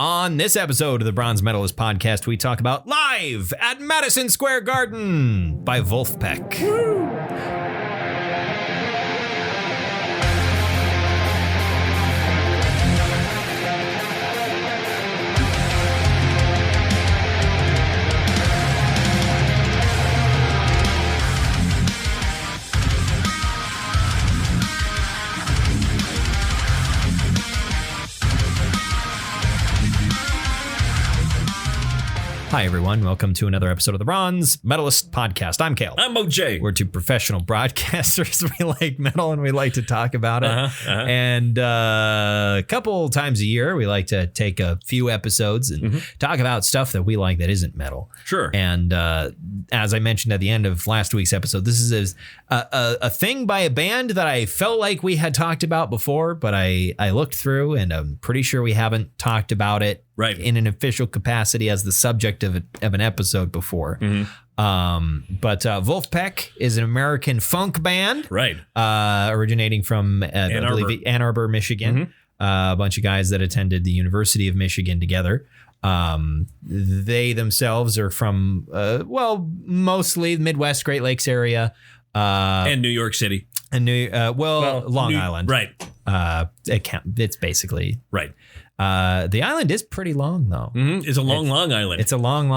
On this episode of the Bronze Medalist podcast, we talk about Live at Madison Square Garden by Vulfpeck. Woo! Hi, everyone. Welcome to another episode of the Bronze Medalist podcast. I'm Kale. I'm OJ. We're two professional broadcasters. We like metal and we like to talk about it. And a couple times a year, we like to take a few episodes and talk about stuff that we like that isn't metal. Sure. And as I mentioned at the end of last week's episode, this is a thing by a band that I felt like we had talked about before, but I looked through and I'm pretty sure we haven't talked about it in an official capacity as the subject of an episode before. But Vulfpeck is an American funk band, originating from Ann Arbor, Michigan. A bunch of guys that attended the University of Michigan together. They themselves are from mostly the Midwest, Great Lakes area, and New York City, and Long Island. It's basically right. The island is pretty long, though. It's a long island. It's a long.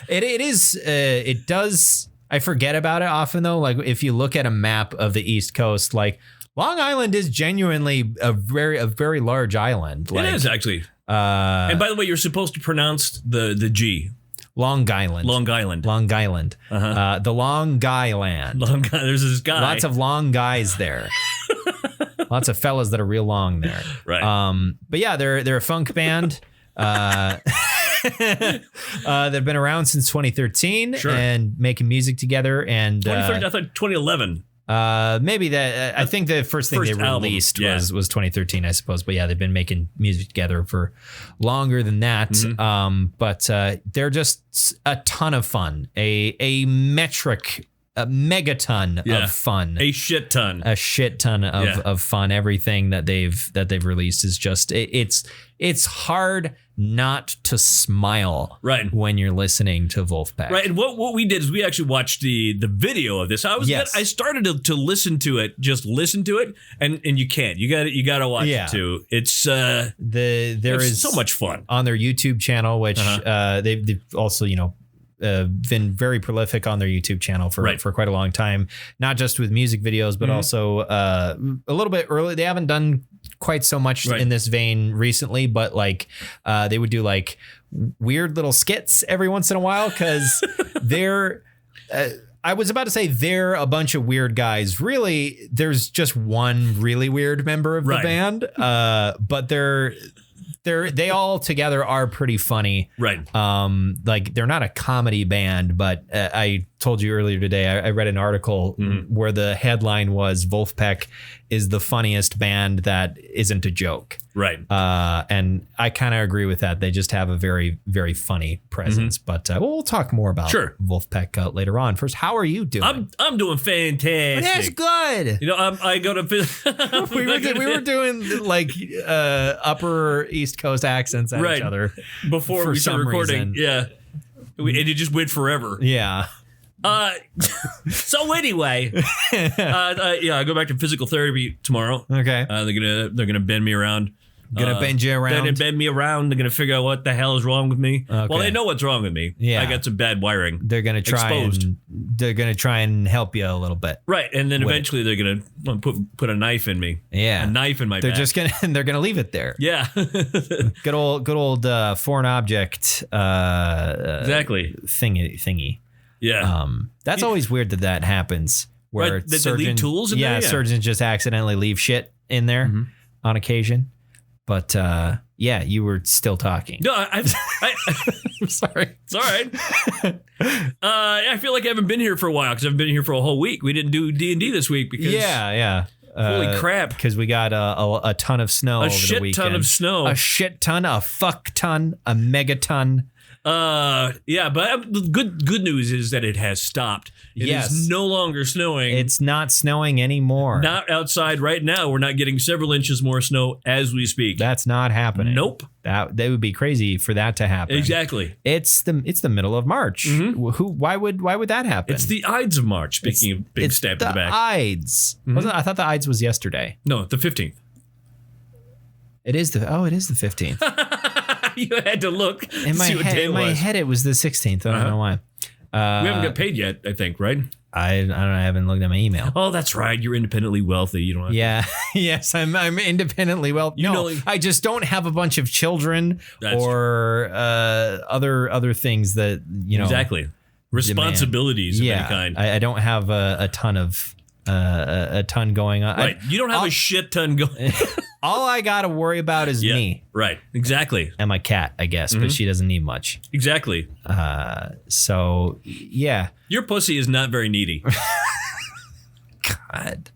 It is. It does. I forget about it often, though. Like if you look at a map of the East Coast, like Long Island is genuinely a very large island. It is actually. And by the way, you're supposed to pronounce the G. Long Island. Long Island. Long Island. The Long Guy Land. There's this guy. Lots of long guys there. Lots of fellas that are real long there. Right. But yeah, they're a funk band. They've been around since 2013 and making music together. And 2013, I thought 2011. Maybe that. I think the first thing they released was 2013, I suppose. But yeah, they've been making music together for longer than that. But they're just a ton of fun. A megaton of fun. A shit ton of fun. Everything that they've released is just it's hard not to smile when you're listening to Vulfpeck. Right. And what we did is we actually watched the video of this. I started to listen to it, just listen to it, and you can't. You got to watch it too. It's it's so much fun on their YouTube channel, which they've also, been very prolific on their YouTube channel for quite a long time, not just with music videos, but also a little bit early. They haven't done quite so much in this vein recently, but like they would do like weird little skits every once in a while because they're I was about to say they're a bunch of weird guys. Really, there's just one really weird member of the band, but they all together are pretty funny. Like they're not a comedy band, but I told you earlier today, I read an article where the headline was Vulfpeck is the funniest band that isn't a joke. And I kind of agree with that. They just have a very, very funny presence, but we'll talk more about Vulfpeck later on. First, how are you doing? I'm doing fantastic. That's good. I go to we were doing like upper East Coast accents at each other before we started recording. And it just went forever. So anyway, I go back to physical therapy tomorrow. Okay. They're gonna bend me around. Bend you around. They're gonna bend me around. They're gonna figure out what the hell is wrong with me. Okay. Well, they know what's wrong with me. I got some bad wiring. They're gonna try and help you a little bit. And then eventually they're gonna put a knife in me. A knife in my back. They're gonna leave it there. Good old foreign object. Exactly. Thingy. That's always weird that happens. Where they leave tools in there? Surgeons just accidentally leave shit in there on occasion. But you were still talking. No, I'm sorry. It's all right. I feel like I haven't been here for a while because I've been here for a whole week. We didn't do D&D this week because holy crap! Because we got a ton of snow over the weekend. A shit ton of snow. A shit ton, a fuck ton, a megaton. Yeah, but the good news is that it has stopped. It is no longer snowing. It's not snowing anymore. Not outside right now. We're not getting several inches more snow as we speak. That's not happening. Nope. That would be crazy for that to happen. Exactly. It's the middle of March. Why would that happen? It's the Ides of March. Speaking of big stab in the back. Ides. I thought the Ides was yesterday. No, the 15th. It is the 15th. You had to look in my head. It was the 16th. I don't know why. We haven't got paid yet, I think, right? I don't know. I haven't looked at my email. Oh, that's right. You're independently wealthy. You don't have Yes, I'm independently wealthy. I just don't have a bunch of children or other things that exactly responsibilities of any kind. I don't have a ton of a ton going on. Right. You don't have a shit ton going. All I got to worry about is me. Right. Exactly. And my cat, I guess, but she doesn't need much. Exactly. So yeah. Your pussy is not very needy. God.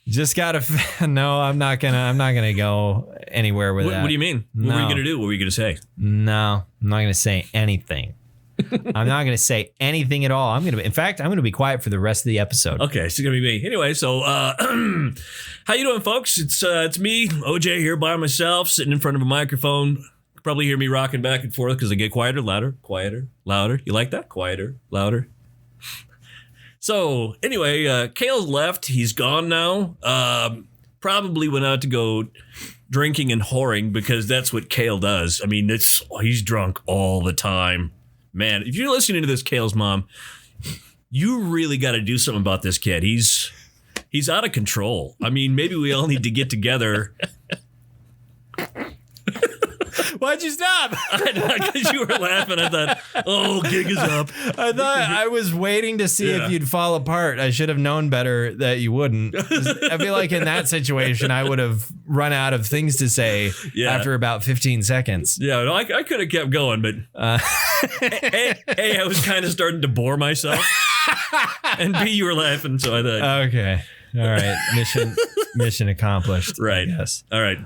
Just gotta. No, I'm not gonna go anywhere with that. What do you mean? What were you gonna do? What were you gonna say? No, I'm not gonna say anything. I'm not going to say anything at all. I'm going to be quiet for the rest of the episode. Okay, it's going to be me. Anyway, so how you doing, folks? It's me, OJ, here by myself, sitting in front of a microphone. You probably hear me rocking back and forth because I get quieter, louder, quieter, louder. You like that? Quieter, louder. So anyway, Kale's left. He's gone now. Probably went out to go drinking and whoring because that's what Kale does. I mean, he's drunk all the time. Man, if you're listening to this, Kale's mom, you really got to do something about this kid. He's out of control. I mean, maybe we all need to get together. Why'd you stop? Because you were laughing. I thought, oh, gig is up. I thought I was waiting to see if you'd fall apart. I should have known better that you wouldn't. I feel like in that situation, I would have run out of things to say after about 15 seconds. Yeah, no, I could have kept going, but A, I was kind of starting to bore myself. And B, you were laughing, so I thought. Okay. All right. Mission accomplished. Right. Yes. All right.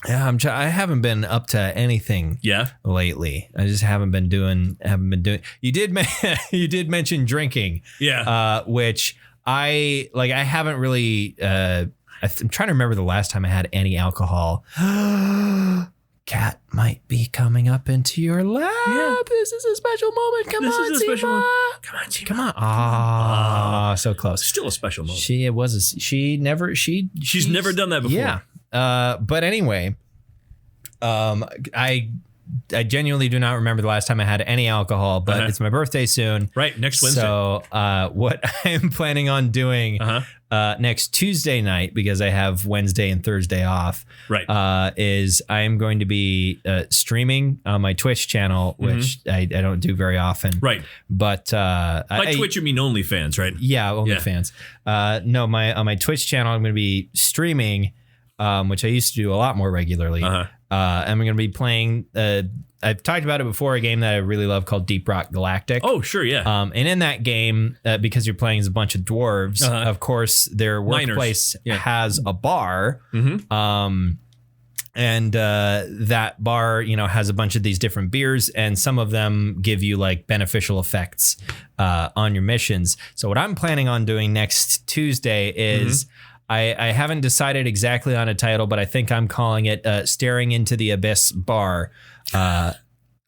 Yeah, I haven't been up to anything. Lately, I just haven't been doing. You did mention drinking. Yeah. Which I haven't really. I'm trying to remember the last time I had any alcohol. Cat might be coming up into your lap. Yeah. This is a special moment. Come on, Seema. Come on. Ah, so close. Still a special moment. She's never done that before. Yeah. But anyway, I genuinely do not remember the last time I had any alcohol, but it's my birthday soon. Right. Next Wednesday. So, what I'm planning on doing, next Tuesday night, because I have Wednesday and Thursday off, is I am going to be, streaming on my Twitch channel, which I don't do very often. Right. But, by Twitch, you mean OnlyFans, right? Yeah. OnlyFans. No, on my Twitch channel, I'm going to be streaming, which I used to do a lot more regularly. I'm going to be playing, I've talked about it before, a game that I really love called Deep Rock Galactic. Oh, sure, yeah. And in that game, because you're playing as a bunch of dwarves, of course, their workplace has a bar. And that bar, has a bunch of these different beers, and some of them give you like beneficial effects on your missions. So what I'm planning on doing next Tuesday is... I haven't decided exactly on a title, but I think I'm calling it Staring into the Abyss Bar.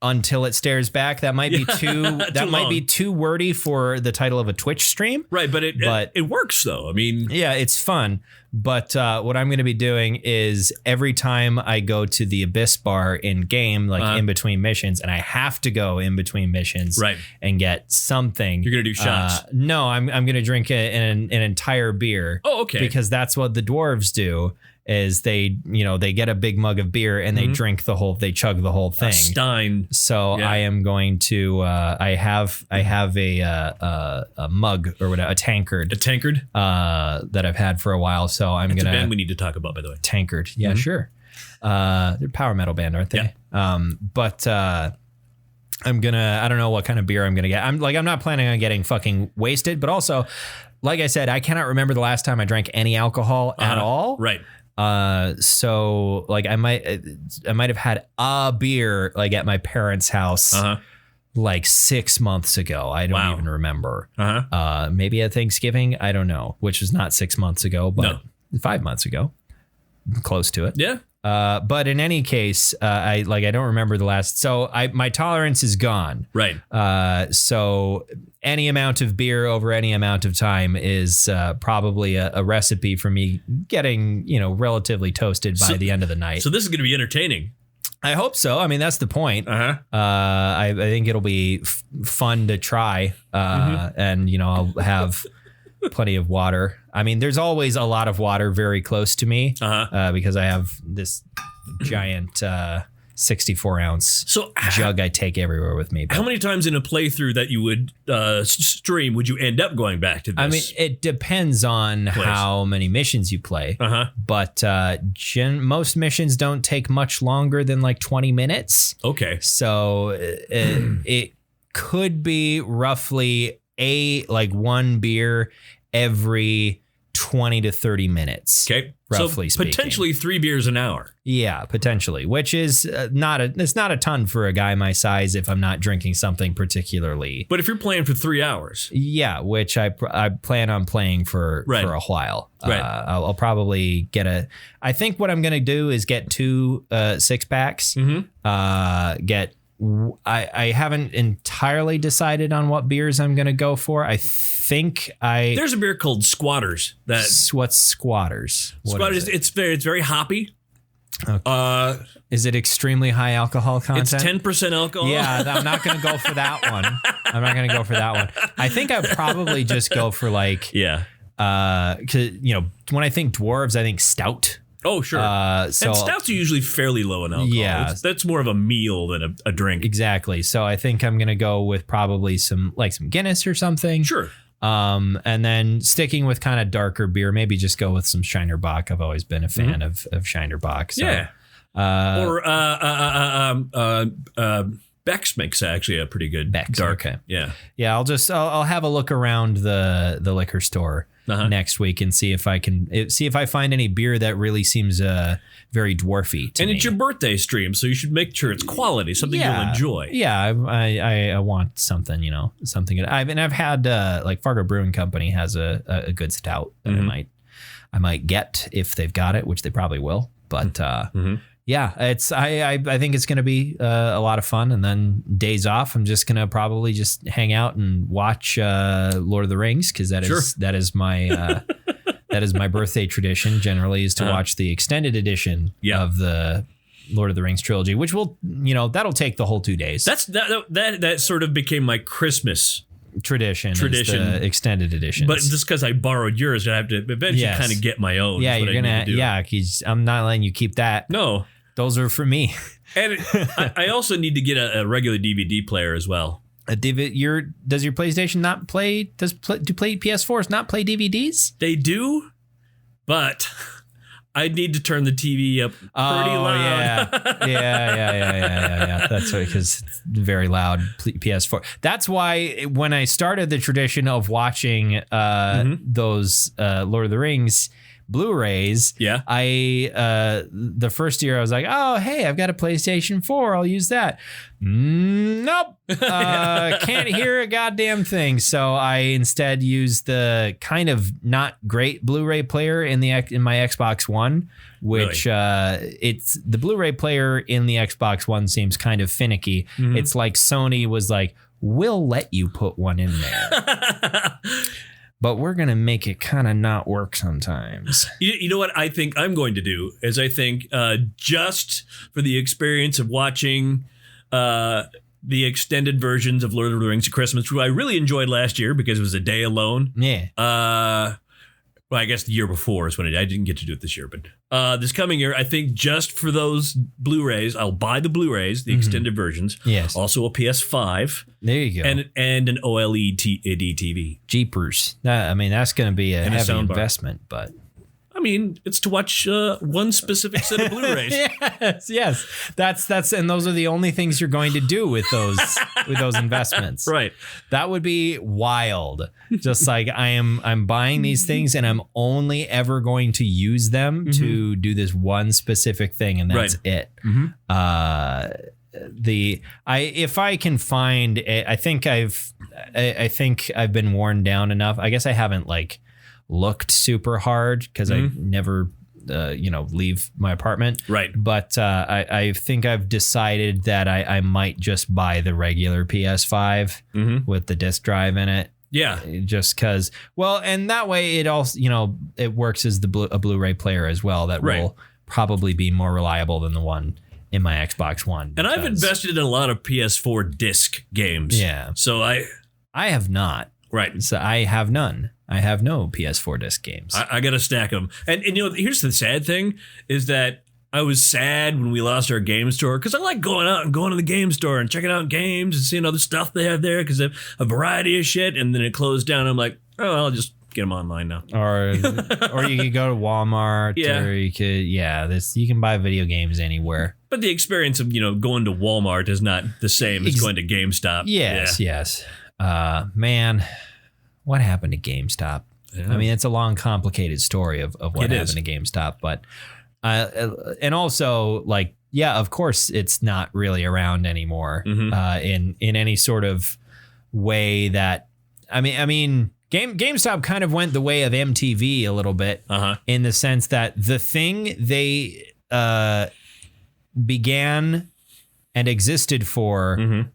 Until it stares back. That might be might be too wordy for the title of a Twitch stream. Right, but it works though. I mean, yeah, it's fun. But what I'm going to be doing is every time I go to the Abyss Bar in game, like in between missions, and I have to go in between missions, and get something. You're going to do shots? No, I'm going to drink an entire beer. Oh, okay. Because that's what the dwarves do. Is they get a big mug of beer and they chug the whole thing. Stein. So I am going to, I have a mug or whatever, a tankard. A tankard? That I've had for a while. So I'm going to. It's a band we need to talk about, by the way. Tankard. Yeah, sure. They're a power metal band, aren't they? Yeah. But I don't know what kind of beer I'm going to get. I'm not planning on getting fucking wasted, but also, like I said, I cannot remember the last time I drank any alcohol at all. Right. So like I might have had a beer like at my parents' house like 6 months ago. I don't even remember. Maybe at Thanksgiving. I don't know, which was not 6 months ago, but 5 months ago. Close to it. Yeah. But in any case, I don't remember the last. So my tolerance is gone. Right. So any amount of beer over any amount of time is probably a recipe for me getting, relatively toasted by the end of the night. So this is going to be entertaining. I hope so. I mean, that's the point. I think it'll be fun to try. And, I'll have plenty of water. I mean, there's always a lot of water very close to me because I have this giant 64-ounce jug I take everywhere with me. But how many times in a playthrough that you would stream would you end up going back to this? I mean, it depends on how many missions you play. But most missions don't take much longer than like 20 minutes. Okay. So it could be roughly one beer every 20 to 30 minutes. Okay. Roughly speaking. Potentially 3 beers an hour. Yeah, potentially, which is it's not a ton for a guy my size if I'm not drinking something particularly. But if you're playing for 3 hours. Yeah, which I plan on playing for a while. Right. I'll probably I think what I'm going to do is get 2 6-packs. I haven't entirely decided on what beers I'm going to go for. There's a beer called Squatters. What's Squatters? Squatters. It's very hoppy. Okay. Is it extremely high alcohol content? It's 10% alcohol. Yeah, I'm not going to go for that one. I think I'd probably just go for cause, when I think dwarves, I think stout. Oh, sure. And stouts are usually fairly low in alcohol. Yeah. That's more of a meal than a drink. Exactly. So I think I'm going to go with probably some Guinness or something. Sure. And then sticking with kind of darker beer, maybe just go with some Shiner Bock. I've always been a fan of Shiner Bock. So, yeah. Beck's makes actually a pretty good dark. Okay. Yeah. Yeah. I'll have a look around the liquor store next week and see if I find any beer that really seems very dwarfy to me. And it's your birthday stream, so you should make sure it's quality, something you'll enjoy. Yeah, I want something, something good. I've had Fargo Brewing Company has a good stout that I might get if they've got it, which they probably will. But yeah, I think it's going to be a lot of fun. And then days off, I'm just going to probably just hang out and watch Lord of the Rings because that is my that is my birthday tradition. Generally, is to watch the extended edition of the Lord of the Rings trilogy, which will that'll take the whole 2 days. That sort of became my Christmas tradition, the extended edition. But just because I borrowed yours, I have to eventually kind of get my own. Yeah, you're gonna. Yeah, I'm not letting you keep that. No. Those are for me. And I also need to get a regular DVD player as well. Does your PlayStation not play? Do PS4s not play DVDs? They do, but I need to turn the TV up pretty loud. Yeah. That's right, because it's very loud PS4. That's why when I started the tradition of watching those Lord of the Rings Blu-rays, the first year I was like, oh, hey, I've got a PlayStation 4. I'll use that. Nope. Can't hear a goddamn thing. So I instead used the kind of not great Blu-ray player in my Xbox One, which it's the Blu-ray player in the Xbox One seems kind of finicky. It's like Sony was like, we'll let you put one in there. But we're going to make it kind of not work sometimes. You know what I think I'm going to do is I think just for the experience of watching the extended versions of Lord of the Rings at Christmas, which I really enjoyed last year because it was a day alone. Yeah. Well, I guess the year before is when I didn't get to do it this year. But this coming year, I think just for those Blu-rays, I'll buy the Blu-rays, the extended versions. Yes. Also a PS5. There you go. And an OLED TV. Jeepers. I mean, that's going to be a heavy investment, but... I mean, it's to watch one specific set of Blu-rays. yes. That's and those are the only things you're going to do with those investments. Right. That would be wild. Just like I'm buying these things and I'm only ever going to use them to do this one specific thing, and that's it. If I can find, I think I've been worn down enough. I guess I haven't like looked super hard because I never leave my apartment. Right. But I think I've decided that I might just buy the regular PS5 with the disc drive in it. Yeah. Just because, and that way it also, it works as a Blu-ray player as well. That will probably be more reliable than the one in my Xbox One. And I've invested in a lot of PS4 disc games. Yeah. So I have not. Right. So I have none. I have no PS4 disc games. I got to stack them. And here's the sad thing is that I was sad when we lost our game store because I like going out and going to the game store and checking out games and seeing other stuff they have there because they have a variety of shit. And then it closed down. I'm like, oh, I'll just get them online now. Or you could go to Walmart. Yeah. Or you could, you can buy video games anywhere. But the experience of, going to Walmart is not the same as going to GameStop. Yes. Man, what happened to GameStop? Yeah. I mean, it's a long, complicated story of what happened to GameStop, but and also like, of course, it's not really around anymore in any sort of way that I mean. GameStop kind of went the way of MTV a little bit in the sense that the thing they began and existed for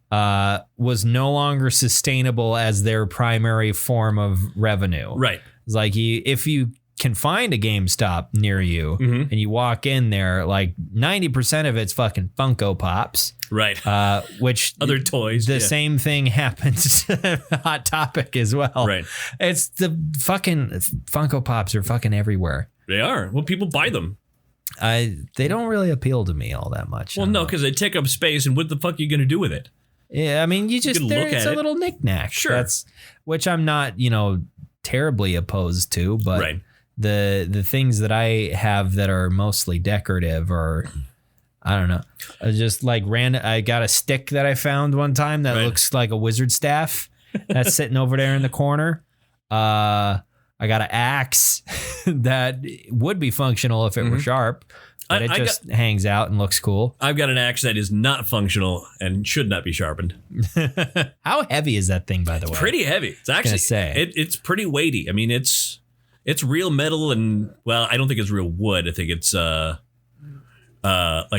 was no longer sustainable as their primary form of revenue. Right. It's like if you can find a GameStop near you and you walk in there, like 90% of it's fucking Funko Pops. Right. Which other toys. The same thing happens to Hot Topic as well. Right. It's the fucking Funko Pops are fucking everywhere. They are. Well, people buy them. They don't really appeal to me all that much. Well, no, because they take up space, and what the fuck are you going to do with it? Yeah, I mean, it's a little knickknack. Sure. Which I'm not, terribly opposed to, but the things that I have that are mostly decorative or I don't know, just like random. I got a stick that I found one time that looks like a wizard staff that's sitting over there in the corner. I got an axe that would be functional if it were sharp, but it just hangs out and looks cool. I've got an axe that is not functional and should not be sharpened. How heavy is that thing, by the way? Pretty heavy. It's actually it's pretty weighty. I mean, it's real metal and I don't think it's real wood. I think it's like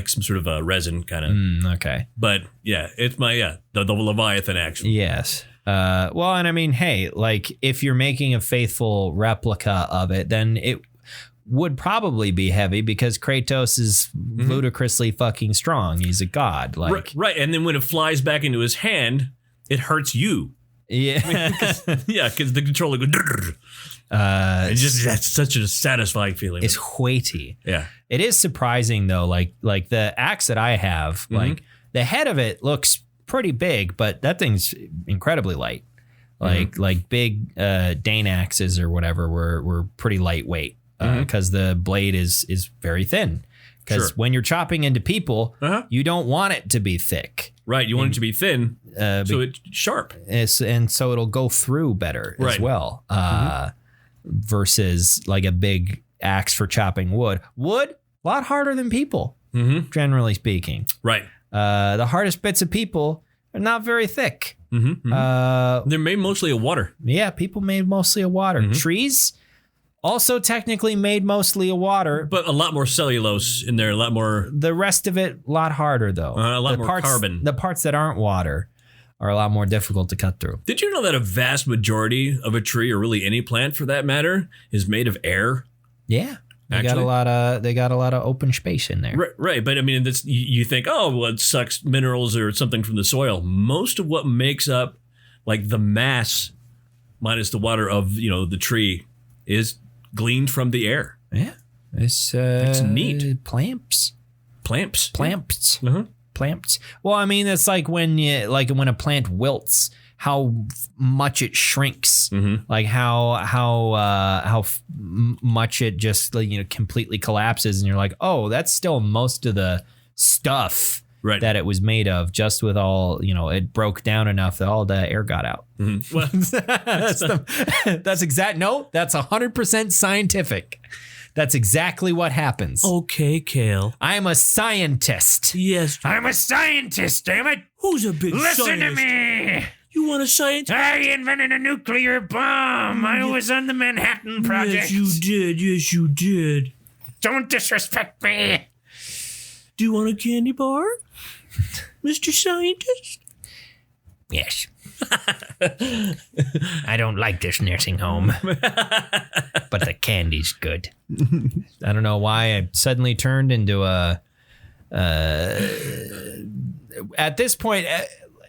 some sort of a resin kind of. Okay. But yeah, it's the Leviathan axe. Yes. And I mean, hey, like if you're making a faithful replica of it, then it would probably be heavy because Kratos is ludicrously fucking strong. He's a god. Like right. And then when it flies back into his hand, it hurts you. Yeah. Because the controller goes. That's such a satisfying feeling. It's weighty. Yeah. It is surprising though. Like the axe that I have, like the head of it looks pretty big, but that thing's incredibly light. Like big Dane axes or whatever were pretty lightweight because the blade is very thin. Because when you're chopping into people, you don't want it to be thick. Right. You want it to be thin, so it's sharp. And so it'll go through better as well. Versus like a big axe for chopping wood. Wood, a lot harder than people, generally speaking. Right. The hardest bits of people are not very thick. They're made mostly of water. Yeah, people made mostly of water. Trees, also technically made mostly of water. But a lot more cellulose in there, a lot more. The rest of it, a lot harder, though. A lot more carbon. The parts that aren't water are a lot more difficult to cut through. Did you know that a vast majority of a tree, or really any plant for that matter, is made of air? Yeah. They got a lot of open space in there. Right. But I mean, you think, it sucks minerals or something from the soil. Most of what makes up like the mass minus the water of, the tree is gleaned from the air. Yeah. It's neat. Plants. Plants. Well, I mean, it's like when a plant wilts much it shrinks, like how much it just completely collapses, and you're like, oh, that's still most of the stuff that it was made of, just with all it broke down enough that all the air got out. Well, that's 100% scientific. That's exactly what happens. Okay, Kale. I'm a scientist. Yes. I'm a scientist, damn it. Who's a big Listen scientist? to me. You want a scientist? I invented a nuclear bomb. I was on the Manhattan Project. Yes, you did. Yes, you did. Don't disrespect me. Do you want a candy bar, Mr. Scientist? Yes. I don't like this nursing home, but the candy's good. I don't know why I suddenly turned into a. At this point,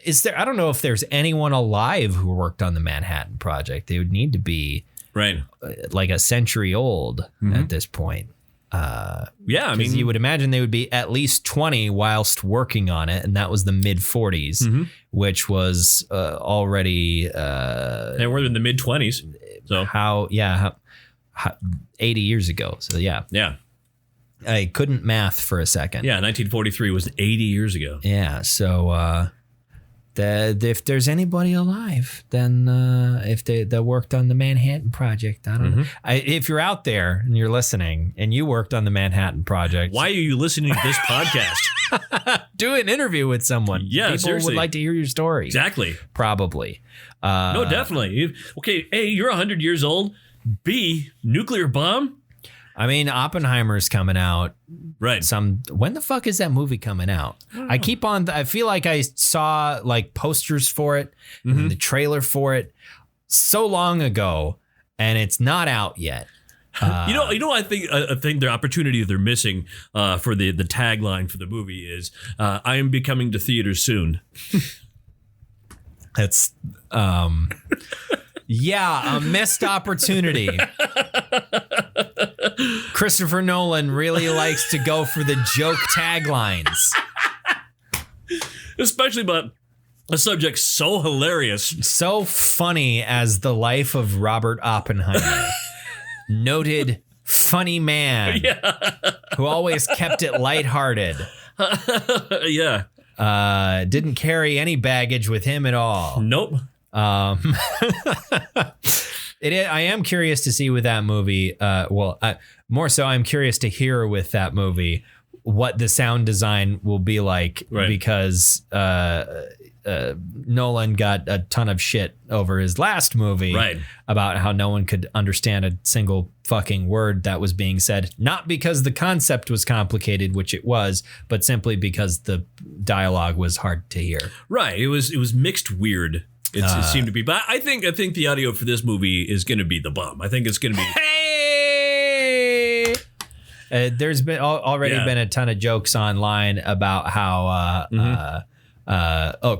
is there? I don't know if there's anyone alive who worked on the Manhattan Project. They would need to be like a century old at this point. Yeah, I mean, you would imagine they would be at least 20 whilst working on it, and that was the mid 40s, which was already. And we're in the mid 20s. So how 80 years ago. So yeah. I couldn't math for a second. Yeah, 1943 was 80 years ago. Yeah, so if there's anybody alive, then if they worked on the Manhattan Project, I don't know. If you're out there and you're listening and you worked on the Manhattan Project, why are you listening to this podcast? Do an interview with someone. Yeah, people seriously. would like to hear your story. Exactly. Probably. No, definitely. Okay, A, you're 100 years old. B, nuclear bomb. I mean, Oppenheimer's coming out. Right. When the fuck is that movie coming out? I feel like I saw like posters for it and the trailer for it so long ago, and it's not out yet. I think the opportunity they're missing for the tagline for the movie is I am becoming to theaters soon. That's a missed opportunity. Christopher Nolan really likes to go for the joke taglines. Especially about a subject so hilarious. So funny as the life of Robert Oppenheimer. Noted funny man who always kept it lighthearted. Yeah. Didn't carry any baggage with him at all. Nope. I am curious to see with that movie. More so, I'm curious to hear with that movie what the sound design will be like, because Nolan got a ton of shit over his last movie about how no one could understand a single fucking word that was being said. Not because the concept was complicated, which it was, but simply because the dialogue was hard to hear. Right. It was mixed weird. It seemed to be, but I think the audio for this movie is going to be the bomb. I think it's going to be. Hey, there's been already been a ton of jokes online about how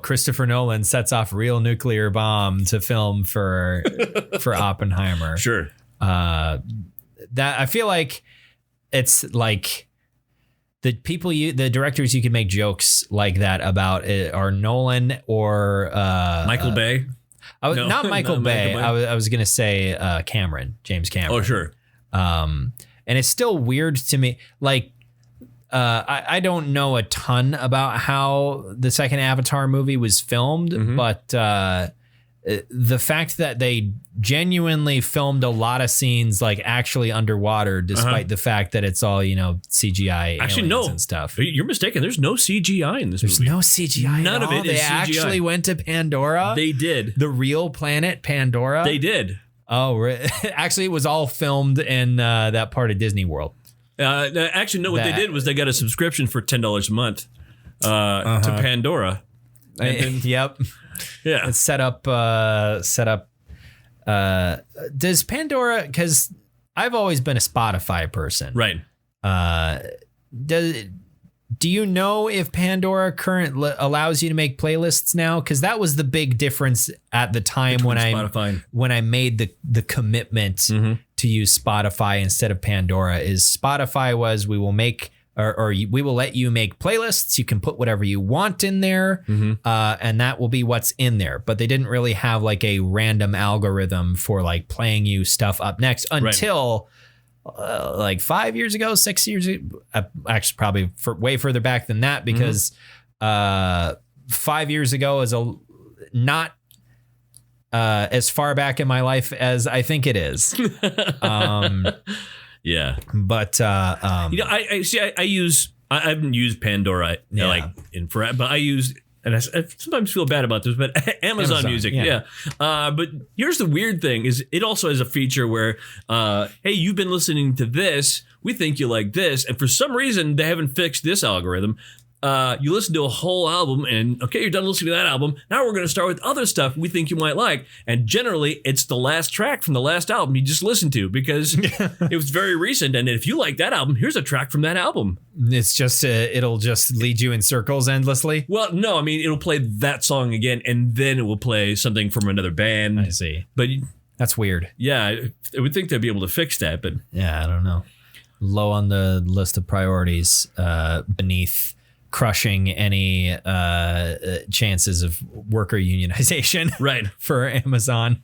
Christopher Nolan sets off real nuclear bomb to film for Oppenheimer. Sure. That I feel like it's like. The directors you can make jokes like that about are Nolan or Michael Bay. Not Michael Bay. I was gonna say James Cameron. Oh, sure. And it's still weird to me. Like, I don't know a ton about how the second Avatar movie was filmed, but the fact that they genuinely filmed a lot of scenes like actually underwater, despite the fact that it's all, CGI aliens and stuff. You're mistaken. There's no CGI in this movie. There's no CGI. None of it is CGI. They actually went to Pandora. They did. The real planet Pandora. They did. Oh, actually, it was all filmed in that part of Disney World. Actually, no. What they did was they got a subscription for $10 a month to Pandora. Yep. Yeah. It's set up. Does Pandora? Because I've always been a Spotify person. Right. Do you know if Pandora allows you to make playlists now? Because that was the big difference at the time when I made the commitment to use Spotify instead of Pandora. Is Spotify was we will make we will let you make playlists. You can put whatever you want in there, and that will be what's in there. But they didn't really have like a random algorithm for like playing you stuff up next until like 5 years ago, 6 years ago, actually probably way further back than that, because 5 years ago is not as far back in my life as I think it is. Yeah, but I haven't used Pandora in forever, but I use, and I sometimes feel bad about this, but Amazon Music, but here's the weird thing: is it also has a feature where, hey, you've been listening to this, we think you like this, and for some reason they haven't fixed this algorithm. You listen to a whole album and okay, you're done listening to that album. Now we're going to start with other stuff we think you might like. And generally it's the last track from the last album you just listened to because it was very recent. And if you like that album, here's a track from that album. It's just, it'll just lead you in circles endlessly. Well, no, I mean, it'll play that song again and then it will play something from another band. I see. But that's weird. Yeah, I would think they'd be able to fix that, but yeah, I don't know. Low on the list of priorities, beneath crushing any chances of worker unionization, right, for Amazon.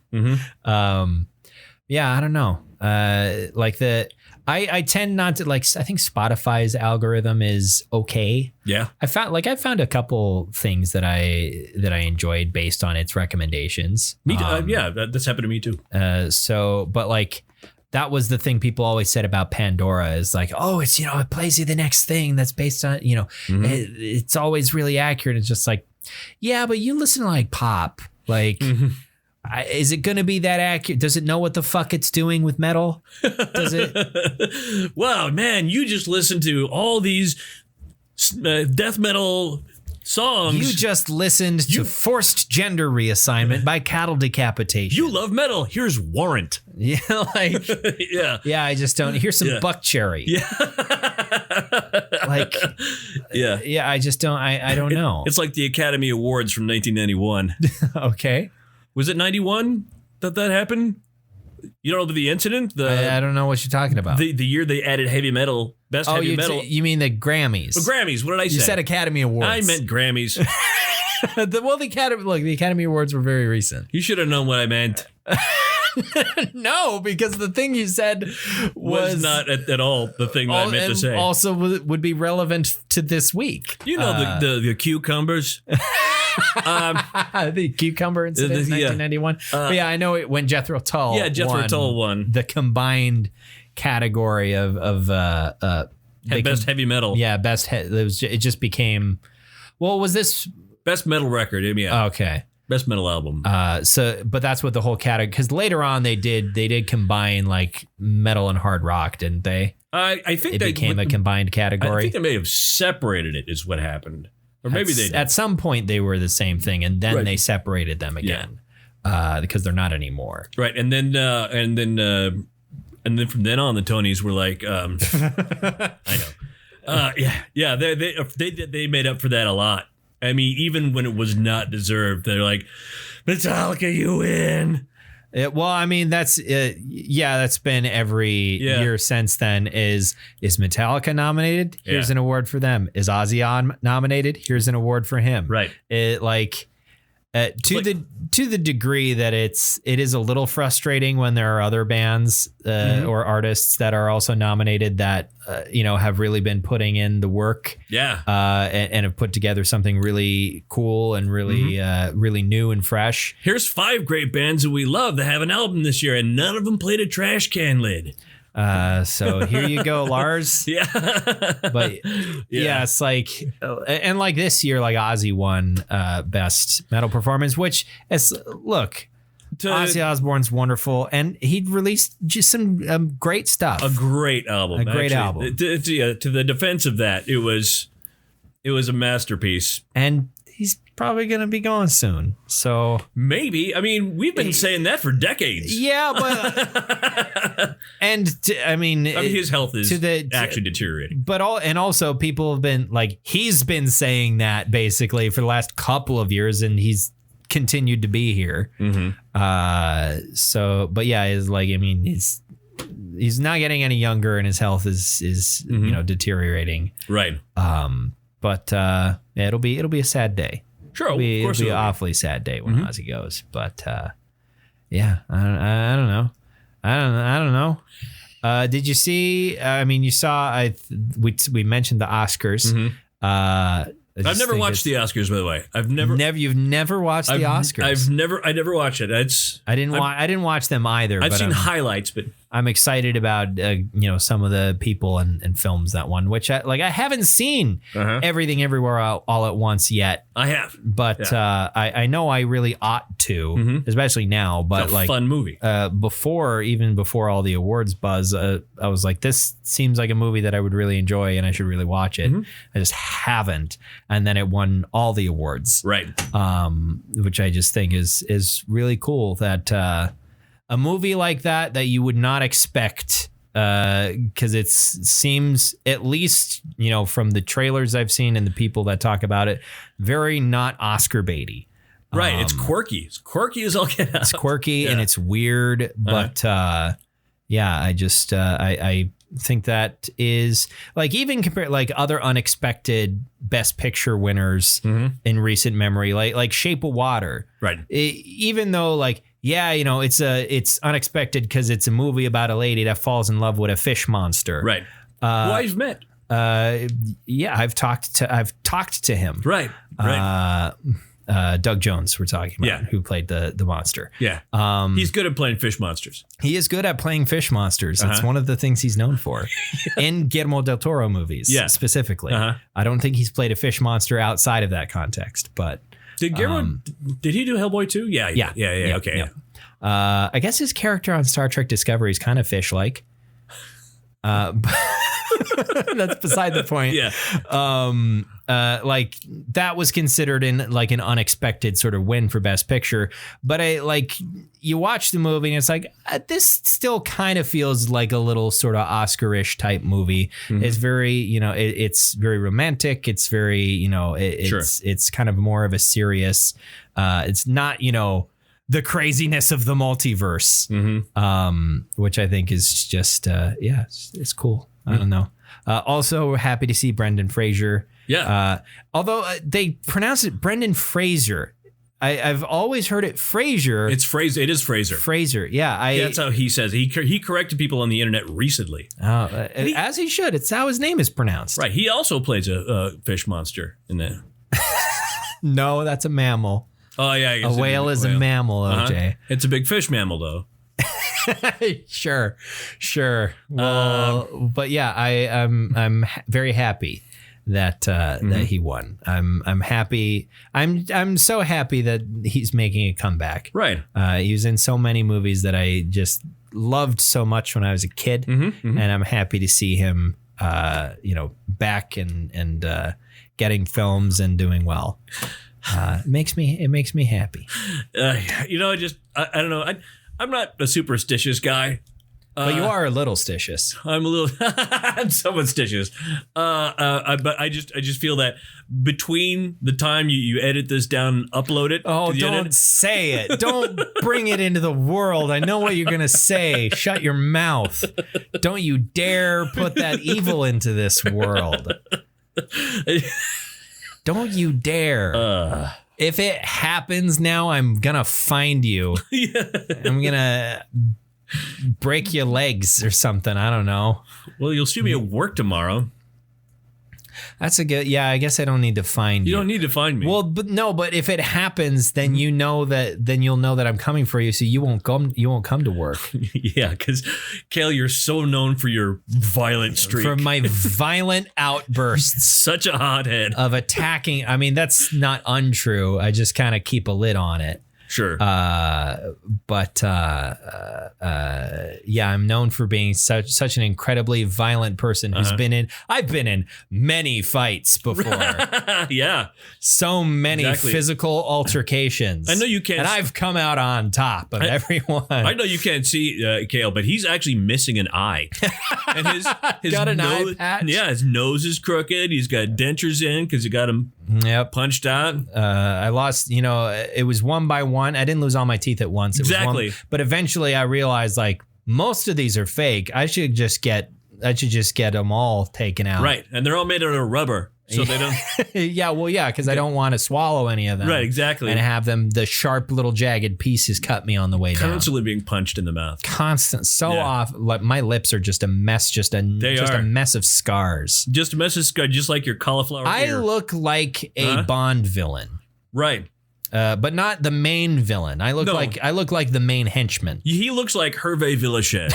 Yeah, I don't know. I tend not to like. I think Spotify's algorithm is okay. Yeah, I found a couple things that I enjoyed based on its recommendations. Me too. Yeah, that's happened to me too. But like. That was the thing people always said about Pandora is like, oh, it's, it plays you the next thing that's based on, it's always really accurate. It's just like, yeah, but you listen to like pop, like, is it going to be that accurate? Does it know what the fuck it's doing with metal? Does it? Wow, man, you just listened to all these death metal songs. You just listened to Forced Gender Reassignment by Cattle Decapitation. You love metal. Here's Warrant. Yeah, like yeah. I just don't. Here's some Buck Cherry. Yeah, like yeah. I just don't. I don't know. It's like the Academy Awards from 1991. Okay, was it 91 that happened? You don't know the incident? I don't know what you're talking about. The year they added heavy metal, best heavy metal. You mean the Grammys? The Grammys. What did I say? You said Academy Awards. I meant Grammys. The Academy Awards were very recent. You should have known what I meant. No, because the thing you said was not at all the thing that I meant to say. Also would be relevant to this week. You know the cucumbers. The cucumber incident in 1991. But yeah, I know it when Jethro Tull. Yeah, Jethro Tull won the combined category of best heavy metal. Yeah, it just became. Well, was this best metal record? Yeah. Okay. Best metal album. But that's what the whole category. Because later on they did combine like metal and hard rock, didn't they? I think it became a combined category. I think they may have separated it. Is what happened. Or maybe they did. At some point they were the same thing, and then they separated them again because they're not anymore. Right, and then from then on, the Tonys were like, I know, they made up for that a lot. I mean, even when it was not deserved, they're like, Metallica, you win. Well, I mean, that's been every year since then. Is Metallica nominated? Here's an award for them. Is Ozzy nominated? Here's an award for him. Right. To the degree that it is a little frustrating when there are other bands or artists that are also nominated that have really been putting in the work and have put together something really cool and really really new and fresh. Here's 5 great bands that we love that have an album this year and none of them played a trash can lid. So here you go, Lars. Yeah. But it's like, and like this year, like Ozzy won best metal performance, which Ozzy Osbourne's wonderful, and he released just some great stuff. A great album. Album. To the defense of that, it was a masterpiece. And he's probably going to be gone soon. So maybe. I mean, we've been saying that for decades. Yeah, but his health is actually deteriorating. But also people have been like, he's been saying that basically for the last couple of years, and he's continued to be here. So, but yeah, it's like, I mean, he's not getting any younger, and his health is deteriorating. Right. But it'll be a sad day. Sure, it'll be an awfully sad day when Ozzy goes. But yeah, I don't know. I don't know. Did you see? I mean, you saw. We mentioned the Oscars. I've never watched the Oscars, by the way. You've never watched the Oscars. I never watched it. I didn't watch them either. I've seen highlights, but I'm excited about some of the people and films that won, which I haven't seen Everything Everywhere All at Once yet. I have, but I know I really ought to, especially now. But it's a fun movie. Before all the awards buzz, I was like, this seems like a movie that I would really enjoy and I should really watch it. I just haven't, and then it won all the awards, right? Which I just think is really cool that. A movie like that you would not expect, because it seems, at least from the trailers I've seen and the people that talk about it, very not Oscar baity. Right, it's quirky. It's quirky as all get out. It's quirky and it's weird, but I just I think that is like, even compared like other unexpected Best Picture winners in recent memory, like Shape of Water. Right. Even though it's unexpected because it's a movie about a lady that falls in love with a fish monster. Right. Who I've met. Yeah, I've talked to him. Right. Right. Doug Jones, we're talking about, who played the monster. Yeah. He's good at playing fish monsters. He is good at playing fish monsters. It's one of the things he's known for in Guillermo del Toro movies, specifically. I don't think he's played a fish monster outside of that context, but. Did Guillermo, did he do Hellboy too? Yeah. Okay. Yeah. I guess his character on Star Trek Discovery is kind of fish-like. But that's beside the point. Yeah. Like that was considered in like an unexpected sort of win for Best Picture, but you watch the movie and it's like, this still kind of feels like a little sort of Oscar-ish type movie. It's very, it's very romantic. It's very, it's kind of more of a serious, it's not, the craziness of the multiverse, which I think is just, it's cool. I don't know. Also happy to see Brendan Fraser. Yeah. Although they pronounce it Brendan Fraser. I've always heard it Fraser. It's Fraser. It is Fraser. Fraser. Yeah. That's how he says it. He corrected people on the internet recently. As he should. It's how his name is pronounced. Right. He also plays a fish monster in that. No, that's a mammal. Oh, yeah. I guess a whale is a mammal, OJ. It's a big fish mammal, though. Sure. Well, but yeah, I'm very happy that he won. I'm happy. I'm so happy that he's making a comeback. Right. He was in so many movies that I just loved so much when I was a kid, and I'm happy to see him, back and getting films and doing well. It makes me happy. I don't know. I'm not a superstitious guy. But you are a little stitious. I'm somewhat stitious. But I just feel that between the time you edit this down and upload it. Oh, don't say it. Don't bring it into the world. I know what you're going to say. Shut your mouth. Don't you dare put that evil into this world. Don't you dare. If it happens now, I'm going to find you. I'm going to break your legs or something. I don't know. Well, you'll see me at work tomorrow. That's a good. Yeah, I guess I don't need to find you. You don't need to find me. Well, but if it happens, then you'll know that I'm coming for you, so you won't come to work. Yeah, because Kale, you're so known for your violent streak. For my violent outbursts. Such a hothead of attacking. I mean, that's not untrue. I just kind of keep a lid on it. Sure. Yeah, I'm known for being such an incredibly violent person who's I've been in many fights before. Yeah. So many physical altercations. I know you can't. And I've come out on top of everyone. I know you can't see Kale, but he's actually missing an eye. And his got an eye patch? Yeah, his nose is crooked. He's got dentures in because you got him punched out. I lost, it was one by one. I didn't lose all my teeth at once. It was one, but eventually I realized most of these are fake. I should just get them all taken out. Right. And they're all made out of rubber. So they don't. Because I don't want to swallow any of them. Right, exactly. And have the sharp little jagged pieces cut me on the way down. Constantly being punched in the mouth. Off. Like my lips are just a mess, just a mess of scars. Just a mess of scars, just like your cauliflower ear. look like a Bond villain. Right. But not the main villain. I look like the main henchman. He looks like Hervé Villachez.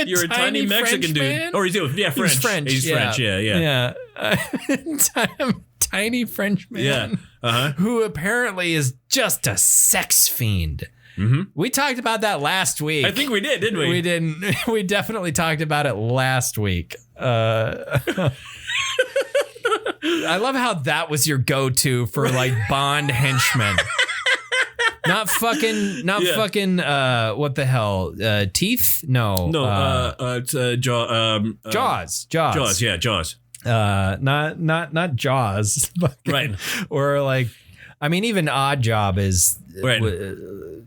You're a tiny Mexican dude. Or he's French. He's French. He's French, yeah. Tiny French man. Yeah. Who apparently is just a sex fiend. Mm-hmm. We talked about that last week. I think we did, didn't we? We didn't. We definitely talked about it last week. I love how that was your go-to for like Bond henchmen. Not fucking. What the hell? Teeth? No. It's Jaws. Yeah, Jaws. Not Jaws. Right. Or like, I mean, even Odd Job is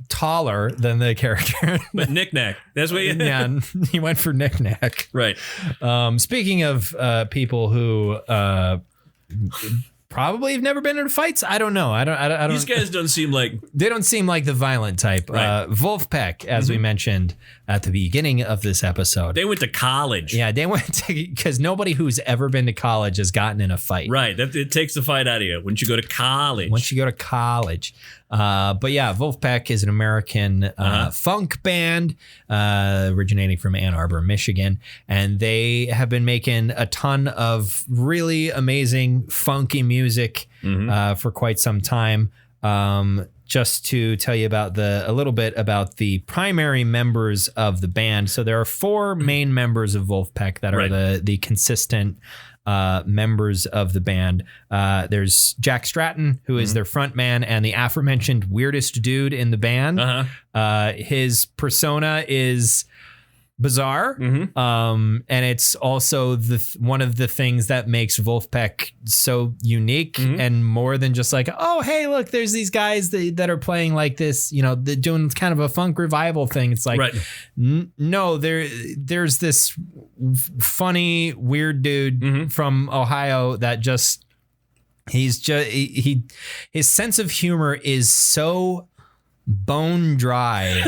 taller than the character. But Knick-Knack. That's what he went for Knick-Knack. Right. Speaking of people who probably have never been in fights. I don't know. I don't. These guys don't seem like the violent type. Right. Vulfpeck, as we mentioned at the beginning of this episode. They went to college. Yeah, they went to, because nobody who's ever been to college has gotten in a fight. Right. It takes the fight out of you once you go to college. But yeah, Vulfpeck is an American funk band originating from Ann Arbor, Michigan. And they have been making a ton of really amazing funky music for quite some time. Just to tell you about a little bit about the primary members of the band. So there are 4 main members of Vulfpeck that are the consistent members of the band. There's Jack Stratton, who is their front man and the aforementioned weirdest dude in the band. His persona is bizarre, and it's also one of the things that makes Vulfpeck so unique and more than just like, oh hey, look, there's these guys that are playing like this, they're doing kind of a funk revival thing. It's like, no, there's this funny weird dude from Ohio that just his sense of humor is so bone dry.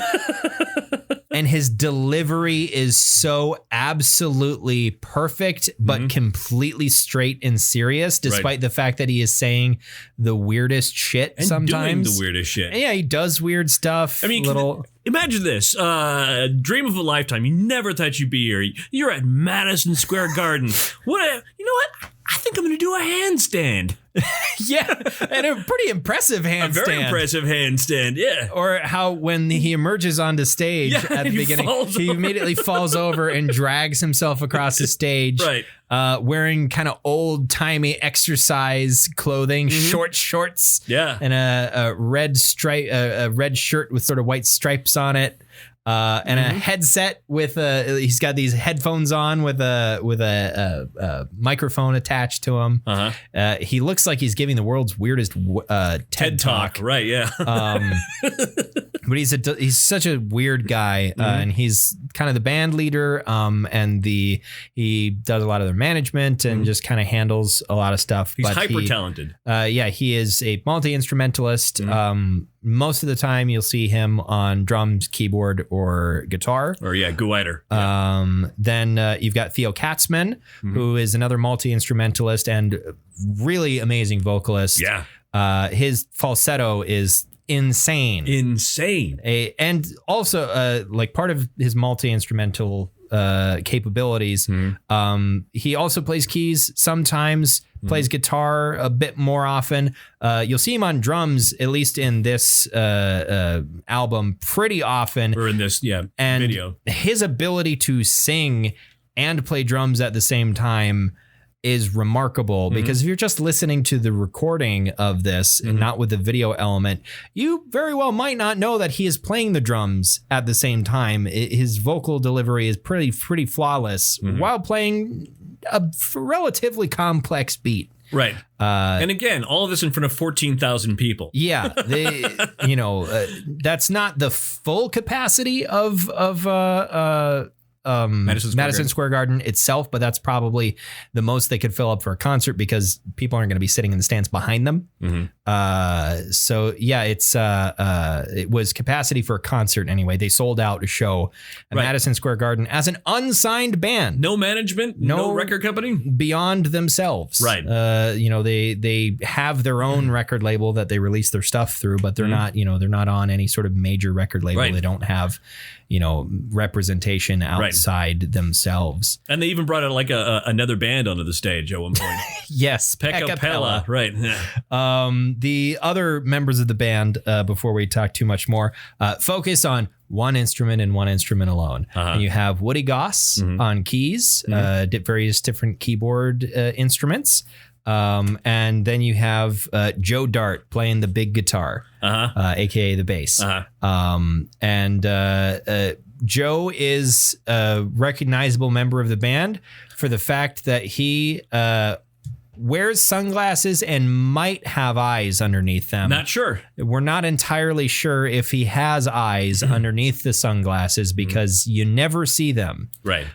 And his delivery is so absolutely perfect, but completely straight and serious, despite the fact that he is saying the weirdest shit and sometimes. Doing the weirdest shit. And yeah, he does weird stuff. I mean, imagine this. Dream of a lifetime. You never thought you'd be here. You're at Madison Square Garden. You know what? I think I'm going to do a handstand. Yeah, and a pretty impressive handstand. A very impressive handstand, yeah. Or how when he emerges onto stage at the beginning, he immediately falls over and drags himself across the stage. Right. Wearing kind of old-timey exercise clothing, short shorts. Yeah. And a red stripe, a red shirt with sort of white stripes on it. And a headset with he's got these headphones on with a microphone attached to him. He looks like he's giving the world's weirdest TED Talk. Right, yeah. But he's such a weird guy, and he's kind of the band leader, and he does a lot of their management and just kind of handles a lot of stuff. He's hyper talented. He is a multi-instrumentalist. Most of the time you'll see him on drums, keyboard, or guitar. Or Guider. Then you've got Theo Katzman, who is another multi-instrumentalist and really amazing vocalist. Yeah. His falsetto is insane. And also like part of his multi-instrumental capabilities, he also plays keys sometimes, plays guitar a bit more often. You'll see him on drums, at least in this album, pretty often. Or in this video. His ability to sing and play drums at the same time is remarkable, because if you're just listening to the recording of this and not with the video element, you very well might not know that he is playing the drums at the same time. His vocal delivery is pretty flawless while playing a relatively complex beat. Right. And again, all of this in front of 14,000 people. Yeah. They, that's not the full capacity of Madison Square Garden itself, but that's probably the most they could fill up for a concert because people aren't going to be sitting in the stands behind them. So yeah, it was capacity for a concert anyway. They sold out a show at Madison Square Garden as an unsigned band. No management, no record company beyond themselves. Right. They have their own record label that they release their stuff through, but they're not, they're not on any sort of major record label. Right. They don't have, representation outside themselves. And they even brought out like another band onto the stage at one point. Yes. Peckapella. Right. The other members of the band, before we talk too much more, focus on one instrument and one instrument alone. And you have Woody Goss on keys, various different keyboard instruments. And then you have Joe Dart playing the big guitar, aka the bass. Joe is a recognizable member of the band for the fact that he wears sunglasses and might have eyes underneath them. Not sure. We're not entirely sure if he has eyes underneath the sunglasses because you never see them. Right.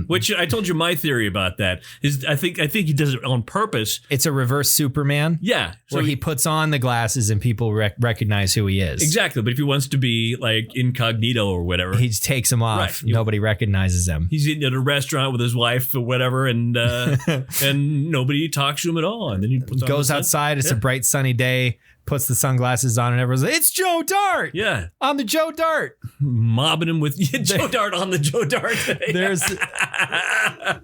Which I told you my theory about that is I think he does it on purpose. It's a reverse Superman. Yeah. Where he puts on the glasses and people recognize who he is. Exactly. But if he wants to be like incognito or whatever, he just takes them off. Right. Nobody recognizes him. He's eating at a restaurant with his wife or whatever, and and nobody talks to him at all. And then he goes outside. It's a bright sunny day. Puts the sunglasses on and everyone's like, it's Joe Dart. Yeah. On the Joe Dart. Mobbing him with Joe Dart on the Joe Dart. There's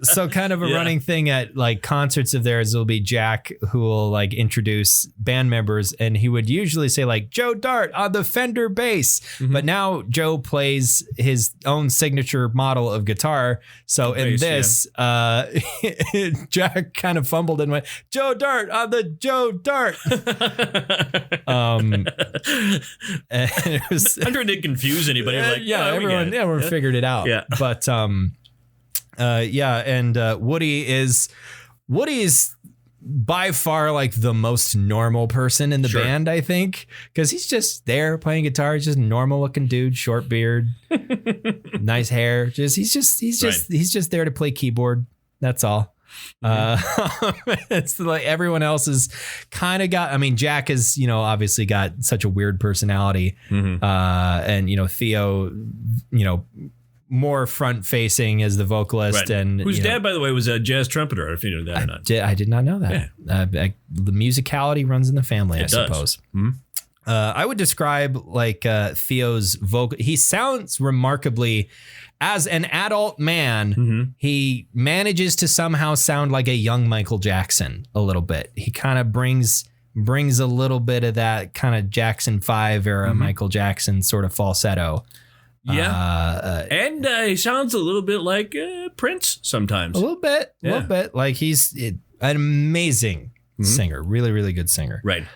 so kind of a running thing at like concerts of theirs will be Jack who will like introduce band members and he would usually say like Joe Dart on the Fender bass. But now Joe plays his own signature model of guitar. So in this, Jack kind of fumbled and went, Joe Dart on the Joe Dart. And it was, I'm trying to confuse anybody. Like, everyone figured it out. Yeah. But Woody is by far like the most normal person in the band, I think, because he's just there playing guitar. He's just a normal looking dude, short beard, nice hair. He's just there to play keyboard. That's all. It's like everyone else is kind of got, I mean, Jack has, obviously got such a weird personality. And, Theo, more front facing as the vocalist and whose dad, by the way, was a jazz trumpeter. If you know that or not. I did not know that. Yeah. The musicality runs in the family, I suppose. I would describe like Theo's vocal. He sounds remarkably. As an adult man, he manages to somehow sound like a young Michael Jackson a little bit. He kind of brings a little bit of that kind of Jackson 5 era Michael Jackson sort of falsetto. Yeah. And he sounds a little bit like Prince sometimes. A little bit. Like he's an amazing singer. Really, really good singer. Right.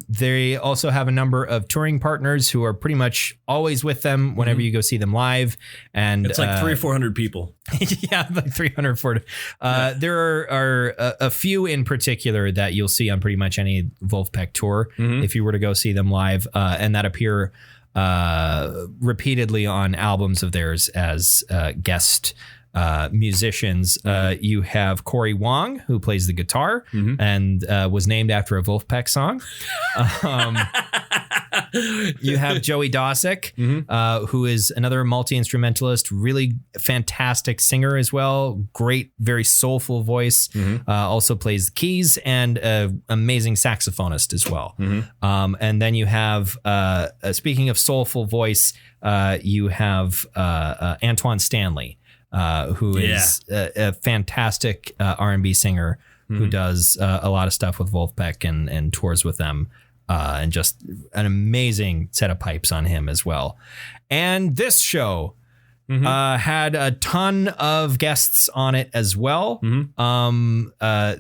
They also have a number of touring partners who are pretty much always with them whenever you go see them live. And it's like 300 or 400 people. Yeah, like 340. There are a few in particular that you'll see on pretty much any Vulfpeck tour if you were to go see them live, and that appear repeatedly on albums of theirs as guest musicians. You have Corey Wong, who plays the guitar and was named after a Vulfpeck song. You have Joey Dosick, who is another multi-instrumentalist, really fantastic singer as well. Great, very soulful voice. Also plays the keys and amazing saxophonist as well. And then you have, speaking of soulful voice, you have Antoine Stanley, who is a fantastic R&B singer who does a lot of stuff with Vulfpeck and tours with them, and just an amazing set of pipes on him as well. And this show had a ton of guests on it as well.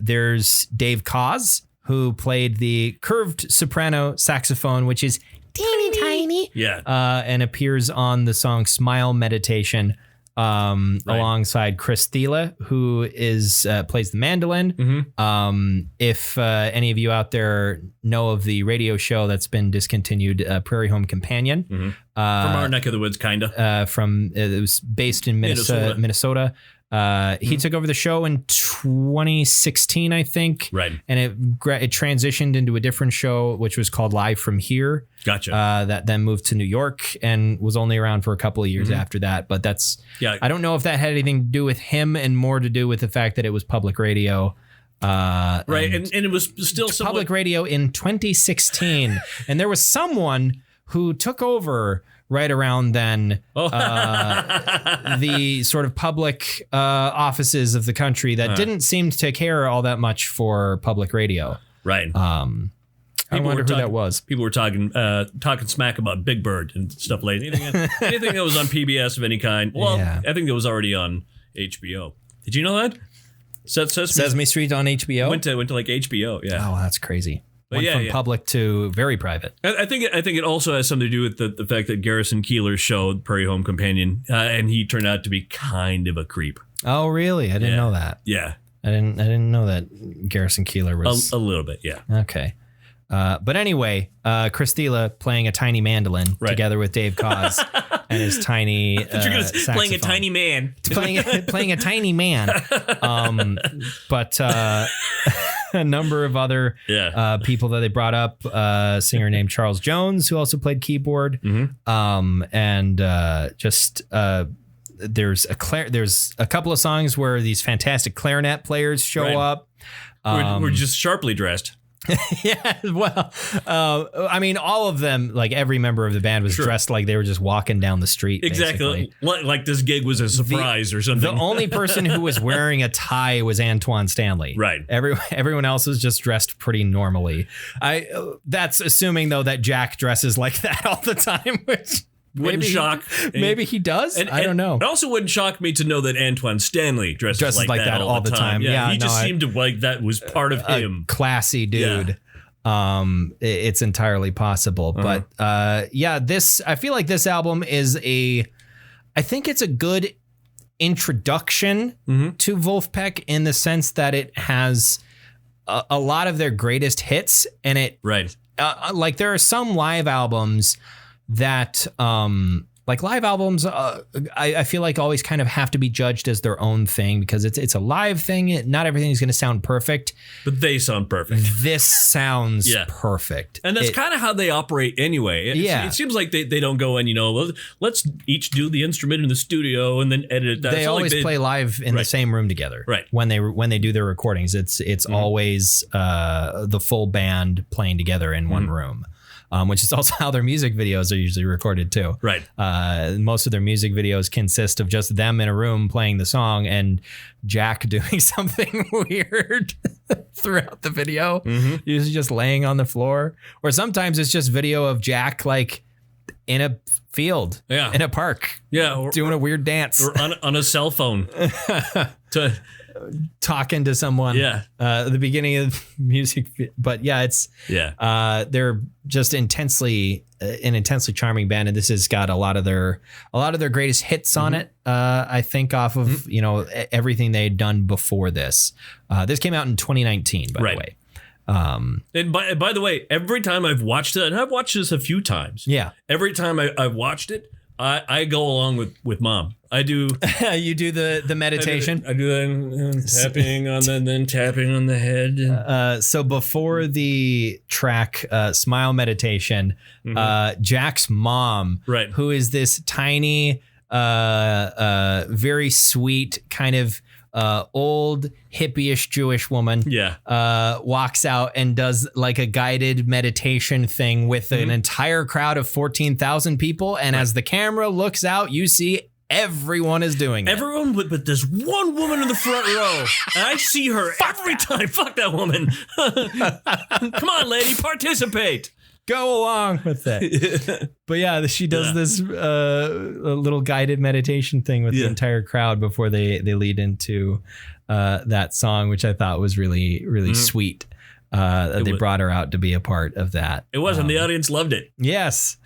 There's Dave Koz, who played the curved soprano saxophone, which is teeny tiny, and appears on the song Smile Meditation. alongside Chris Thiele, who is plays the mandolin. If any of you out there know of the radio show that's been discontinued, Prairie Home Companion, from our neck of the woods, kind of. It was based in Minnesota. He took over the show in 2016, I think. Right. And it transitioned into a different show, which was called Live from Here. Gotcha. That then moved to New York and was only around for a couple of years after that. But I don't know if that had anything to do with him and more to do with the fact that it was public radio. Right. And it was still public radio in 2016. And there was someone who took over right around then, the sort of public offices of the country that didn't seem to care all that much for public radio. Right. I wonder who that was. People were talking smack about Big Bird and stuff like that. Anything that was on PBS of any kind. Well, I think it was already on HBO. Did you know that? Sesame Street on HBO? Went to like HBO, yeah. Oh, that's crazy. Went from public to very private. I think it also has something to do with the fact that Garrison Keillor showed Prairie Home Companion, and he turned out to be kind of a creep. Oh, really? I didn't know that. Yeah, I didn't know that Garrison Keillor was a little bit. Yeah. Okay. But anyway, Chris Thiele playing a tiny mandolin together with Dave Koz and his tiny saxophone. Playing a tiny man. playing a tiny man. But a number of other people that they brought up. A singer named Charles Jones, who also played keyboard. And there's a couple of songs where these fantastic clarinet players show up. We're just sharply dressed. Yeah, well, I mean, all of them, like every member of the band was dressed like they were just walking down the street. Exactly. Like this gig was a surprise or something. The only person who was wearing a tie was Antoine Stanley. Right. Everyone else was just dressed pretty normally. That's assuming, though, that Jack dresses like that all the time, which... Wouldn't shock. Maybe he does. I don't know. It also wouldn't shock me to know that Antoine Stanley dresses like that all the time. Yeah, he just seemed to like that was part of him. Classy dude. Yeah. It's entirely possible. But I feel like this album is I think it's a good introduction to Vulfpeck in the sense that it has a lot of their greatest hits, and it like there are some live albums that like live albums I feel like always kind of have to be judged as their own thing because it's a live thing. Not everything is going to sound perfect, but they sound perfect. This sounds perfect, and that's kind of how they operate anyway. It seems like they don't go and let's each do the instrument in the studio and then edit it. They always play live in the same room together. Right. When they do their recordings, it's always the full band playing together in one room. Which is also how their music videos are usually recorded too. Right. Most of their music videos consist of just them in a room playing the song and Jack doing something weird throughout the video. Usually just laying on the floor. Or sometimes it's just video of Jack like in a field, in a park, doing a weird dance. Or on a cell phone. Talking to someone the beginning of music, but they're just an intensely charming band, and this has got a lot of their greatest hits on it. I think off of everything they'd done before this. This came out in 2019, by the way. And by the way, every time I've watched it, and I've watched this a few times. Yeah. Every time I've watched it, I go along with Mom. I do. You do the meditation. I do that tapping on then tapping on the head. So before the track "Smile Meditation," Jack's mom, who is this tiny, very sweet kind of old hippie-ish Jewish woman, walks out and does like a guided meditation thing with an entire crowd of 14,000 people, and as the camera looks out, you see. Everyone is doing it. Everyone, but there's one woman in the front row, and I see her every time. Fuck that woman. Come on, lady, participate. Go along with it. But she does this little guided meditation thing with the entire crowd before they lead into that song, which I thought was really, really sweet. They brought her out to be a part of that. It was, and the audience loved it. Yes.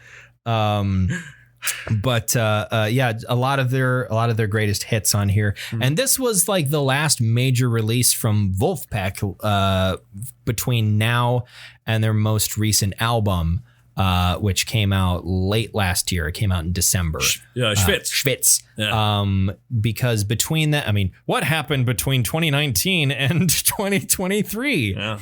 But yeah, a lot of their greatest hits on here. And this was like the last major release from Vulfpeck between now and their most recent album, which came out late last year. It came out in December. Schwitz. Yeah. Because between that, I mean, what happened between 2019 and 2023? Yeah.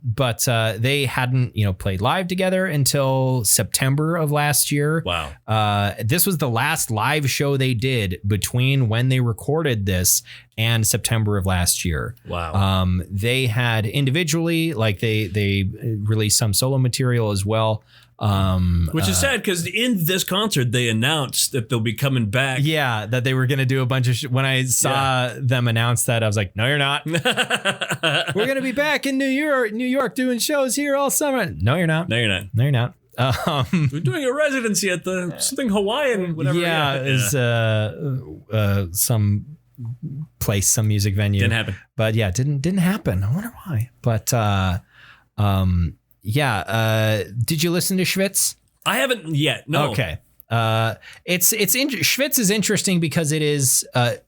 But they hadn't, played live together until September of last year. Wow. This was the last live show they did between when they recorded this and September of last year. Wow. They had individually, like they released some solo material as well. Which is sad because in this concert they announced that they'll be coming back. Yeah, that they were going to do a bunch of when I saw them announce that, I was like, no, you're not. We're going to be back in New York doing shows here all summer. No, you're not. No, you're not. No, you're not. We're doing a residency at the something Hawaiian, whatever. Yeah, is some place, some music venue. Didn't happen. But yeah, didn't happen. I wonder why. But yeah. Did you listen to Schwitz? I haven't yet. No. Okay. Schwitz is interesting because it is. I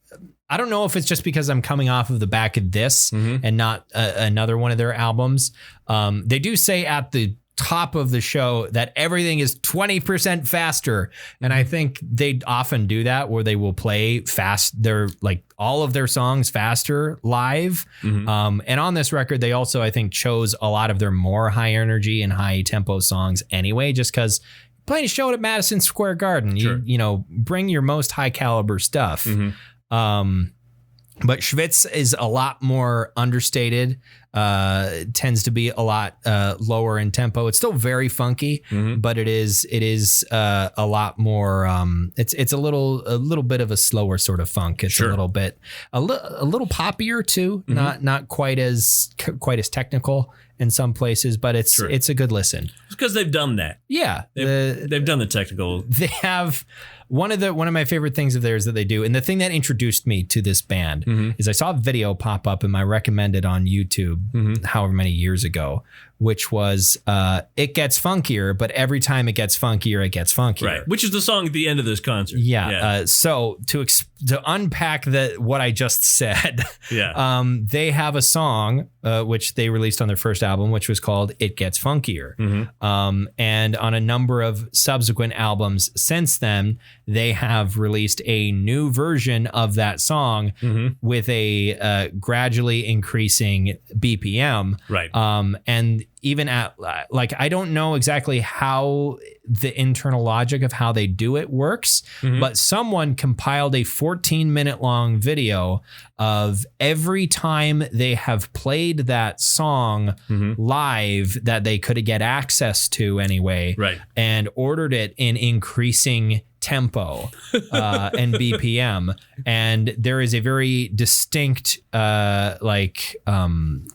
don't know if it's just because I'm coming off of the back of this and not another one of their albums. They do say at the top of the show that everything is 20% faster, and I think they often do that where they will play fast. They're like all of their songs faster live. And on this record, they also, I think, chose a lot of their more high energy and high tempo songs anyway, just because playing a show at Madison Square Garden, you bring your most high caliber stuff. But Schwitz is a lot more understated, tends to be a lot lower in tempo. It's still very funky, but it is a lot more. It's a little bit of a slower sort of funk. It's a little poppier too, not quite as technical in some places, but it's a good listen. It's because they've done that. Yeah, they've done the technical. They have. One of my favorite things of theirs that they do, and the thing that introduced me to this band is I saw a video pop up in my recommended on YouTube however many years ago, which was It Gets Funkier, but every time it gets funkier, it gets funkier. Right, which is the song at the end of this concert. Yeah. So to unpack what I just said, they have a song which they released on their first album, which was called It Gets Funkier. And on a number of subsequent albums since then, they have released a new version of that song with a gradually increasing BPM. Right. And even at I don't know exactly how the internal logic of how they do it works, but someone compiled a 14-minute long video of every time they have played that song live that they could get access to anyway, and ordered it in increasing tempo and BPM, and there is a very distinct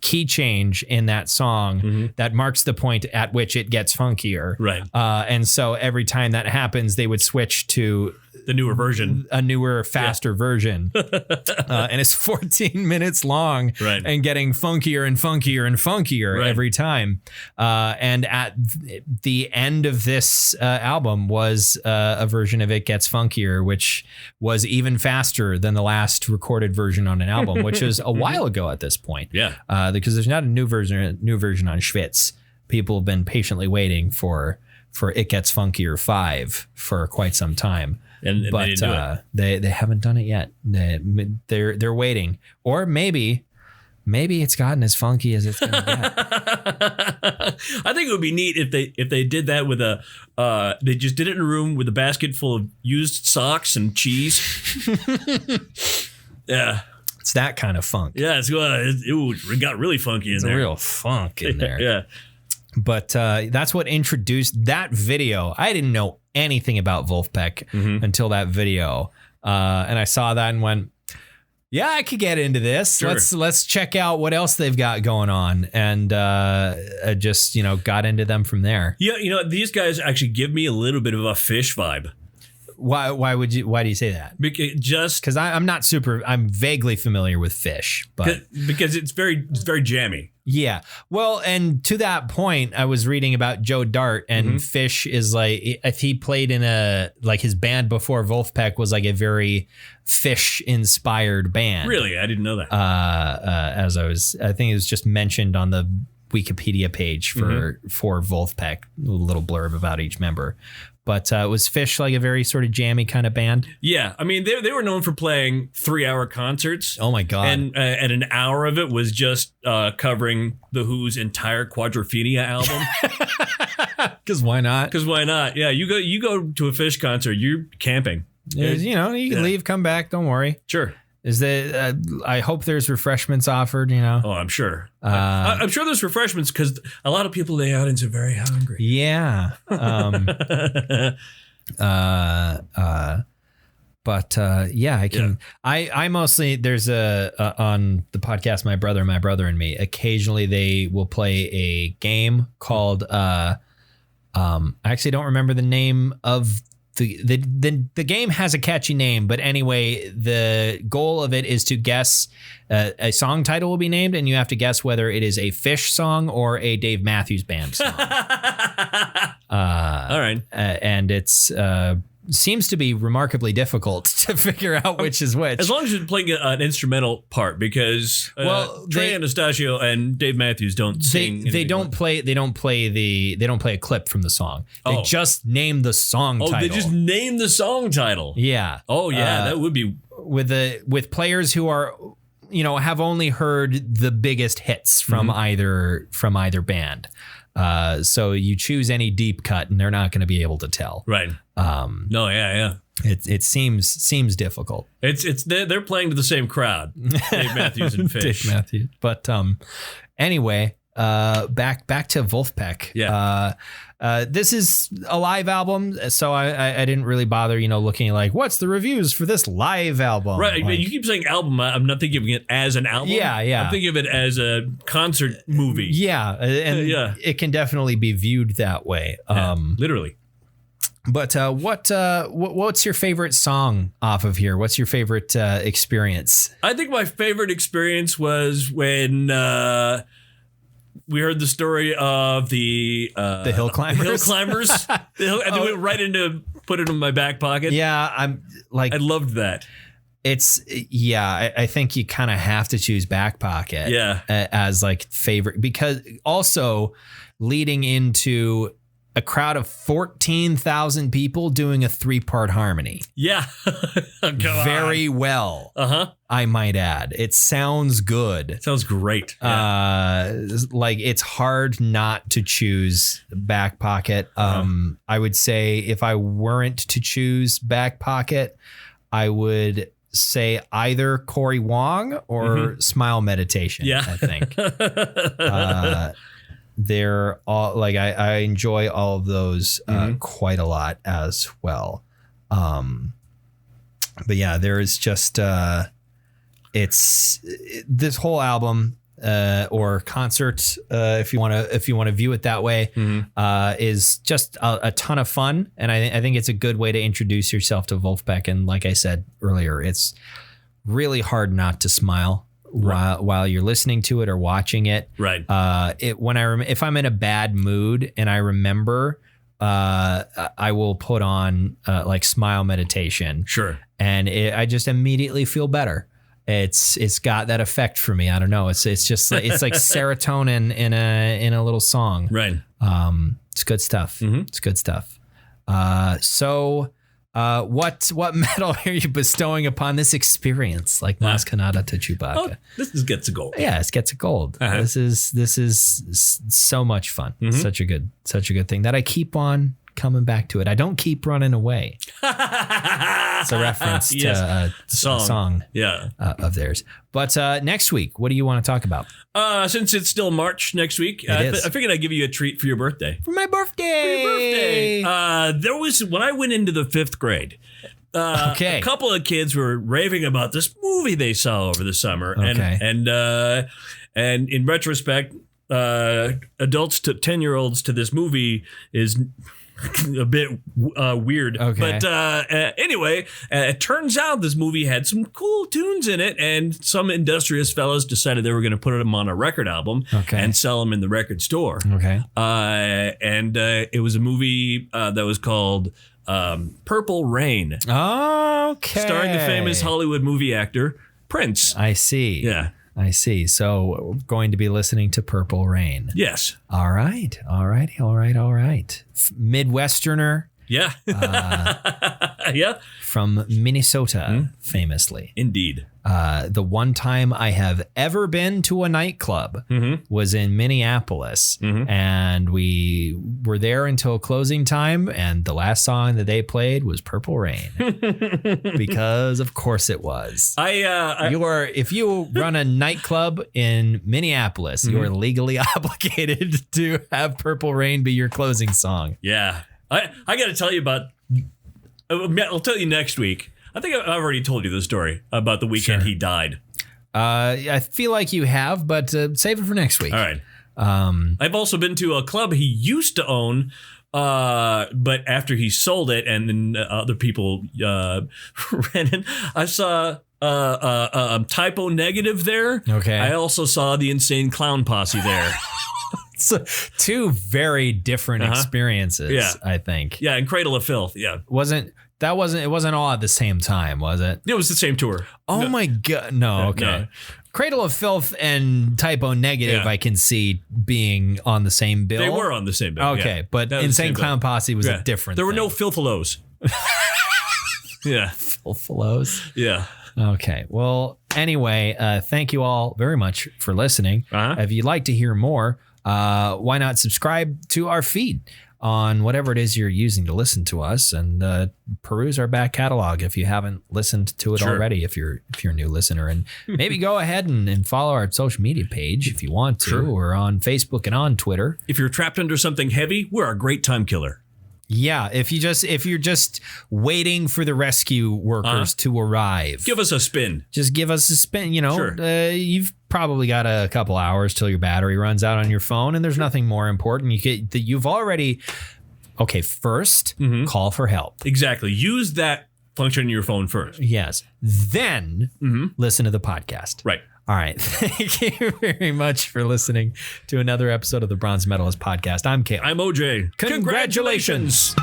key change in that song that marks the point at which it gets funkier, and so every time that happens they would switch to the newer version, a newer, faster version, and it's 14 minutes long, and getting funkier and funkier and funkier every time. And at the end of this album was a version of It Gets Funkier, which was even faster than the last recorded version on an album, which is a while ago at this point. Because there's not a new version on Schwitz. People have been patiently waiting for It Gets Funkier 5 for quite some time. But they haven't done it yet. They're waiting, or maybe it's gotten as funky as it's gonna get. I think it would be neat if they did that with they just did it in a room with a basket full of used socks and cheese. Yeah, it's that kind of funk. Yeah, it got really funky in there. It's a real funk in there. Yeah. But that's what introduced that video. I didn't know anything about Vulfpeck until that video. And I saw that and went, yeah, I could get into this. Sure. Let's check out what else they've got going on. And I just, got into them from there. Yeah, these guys actually give me a little bit of a Fish vibe. Why do you say that? Because I'm vaguely familiar with Fish, but because it's very jammy. Yeah. Well, and to that point, I was reading about Joe Dart, and Fish is like, if he played in his band before Vulfpeck was like a very Fish inspired band. Really? I didn't know that. I think it was just mentioned on the Wikipedia page for Vulfpeck, a little blurb about each member. But was Fish like a very sort of jammy kind of band? Yeah. I mean, they were known for playing 3-hour concerts. Oh, my God. And an hour of it was just covering The Who's entire Quadrophenia album. Because why not? Because why not? Yeah, you go to a Fish concert, you're camping. You can leave, come back, don't worry. Sure. Is that? I hope there's refreshments offered. Oh, I'm sure. I'm sure there's refreshments because a lot of people in the audience are very hungry. Yeah. Yeah, I can. Yeah. I mostly there's on the podcast my brother and me. Occasionally they will play a game called. I actually don't remember the name of. The game has a catchy name, but anyway, the goal of it is to guess a song title will be named, and you have to guess whether it is a Fish song or a Dave Matthews Band song. All right, and it's seems to be remarkably difficult to figure out which is which. As long as you're playing an instrumental part, because Trey Anastasio and Dave Matthews don't sing. They don't play a clip from the song. They just name the song title. Oh, they just name the song title. Yeah. Oh yeah, that would be with players who are have only heard the biggest hits from either band. So you choose any deep cut and they're not going to be able to tell. Right. No, yeah. It seems difficult. They're playing to the same crowd. Dave Matthews and Fish. Dave Matthews. But anyway, back to Vulfpeck. Yeah. This is a live album, so I didn't really bother, looking like what's the reviews for this live album. Right. Like, you keep saying album. I'm not thinking of it as an album. Yeah. I'm thinking of it as a concert movie. Yeah. And it can definitely be viewed that way. Literally. But what's your favorite song off of here? What's your favorite experience? I think my favorite experience was when we heard the story of the Hill Climbers. And they went right into put it in my back pocket. Yeah, I loved that. I think you kind of have to choose Back Pocket. As like favorite, because also leading into a crowd of 14,000 people doing a 3-part harmony. Yeah. Very well. I might add. It sounds good. It sounds great. Like it's hard not to choose Back Pocket. I would say if I weren't to choose Back Pocket, I would say either Corey Wong or Smile Meditation. Yeah. I think. They're all like I enjoy all of those quite a lot as well. But yeah, there is just this whole album or concert, if you want to view it that way, is just a ton of fun, and I think it's a good way to introduce yourself to Vulfpeck. And like I said earlier, it's really hard not to smile while you're listening to it or watching it. Right. If I'm in a bad mood and I remember, I will put on like Smile Meditation. Sure. And I just immediately feel better. It's got that effect for me. I don't know. It's just like, it's like serotonin in a little song. Right. It's good stuff. It's good stuff. So what medal are you bestowing upon this experience, like Mas Kanata to Chewbacca? Oh, this gets a gold. Yeah, it gets a gold. This is so much fun. Such a good thing that I keep on coming back to it. I don't keep running away. It's a reference to a song of theirs. But next week, what do you want to talk about? Since it's still March next week, I figured I'd give you a treat for your birthday. For my birthday! There was, when I went into the 5th grade, a couple of kids were raving about this movie they saw over the summer. Okay. And in retrospect, adults to 10-year-olds to this movie is a bit weird. Okay. But anyway, it turns out this movie had some cool tunes in it, and some industrious fellows decided they were going to put them on a record album and sell them in the record store. Okay. And it was a movie that was called Purple Rain. Okay. Starring the famous Hollywood movie actor Prince. I see. Yeah. I see. So we're going to be listening to Purple Rain. Yes. All right. Midwesterner. Yeah. Yeah. From Minnesota, famously. Indeed. The one time I have ever been to a nightclub was in Minneapolis, and we were there until closing time, and the last song that they played was Purple Rain, because of course it was. If you run a nightclub in Minneapolis, you are legally obligated to have Purple Rain be your closing song. Yeah. I got to tell you about, I'll tell you next week. I think I've already told you the story about the weekend he died. I feel like you have, but save it for next week. All right. I've also been to a club he used to own, but after he sold it and then other people ran it, I saw Typo Negative there. Okay. I also saw the Insane Clown Posse there. So, two very different experiences, I think. Yeah, and Cradle of Filth, yeah. It wasn't all at the same time, was it? It was the same tour. Oh my God. No, okay. No. Cradle of Filth and Typo Negative, I can see being on the same bill. They were on the same bill. Okay, but Insane Clown Posse was a different There were thing. no Filthalos. Yeah. Filthalos? Yeah. Okay. Well, anyway, thank you all very much for listening. If you'd like to hear more, why not subscribe to our feed on whatever it is you're using to listen to us, and peruse our back catalog if you haven't listened to it already, if you're a new listener, and maybe go ahead and follow our social media page if you want to. We're on Facebook and on Twitter. If you're trapped under something heavy, we're a great time killer. Yeah, if you're just waiting for the rescue workers to arrive, give us a spin. Just give us a spin. You've probably got a couple hours till your battery runs out on your phone, and there's nothing more important. You've already first call for help. Exactly. Use that function in your phone first. Yes. Then listen to the podcast. Right. All right. Thank you very much for listening to another episode of the Bronze Medalist Podcast. I'm Caleb. I'm OJ. Congratulations.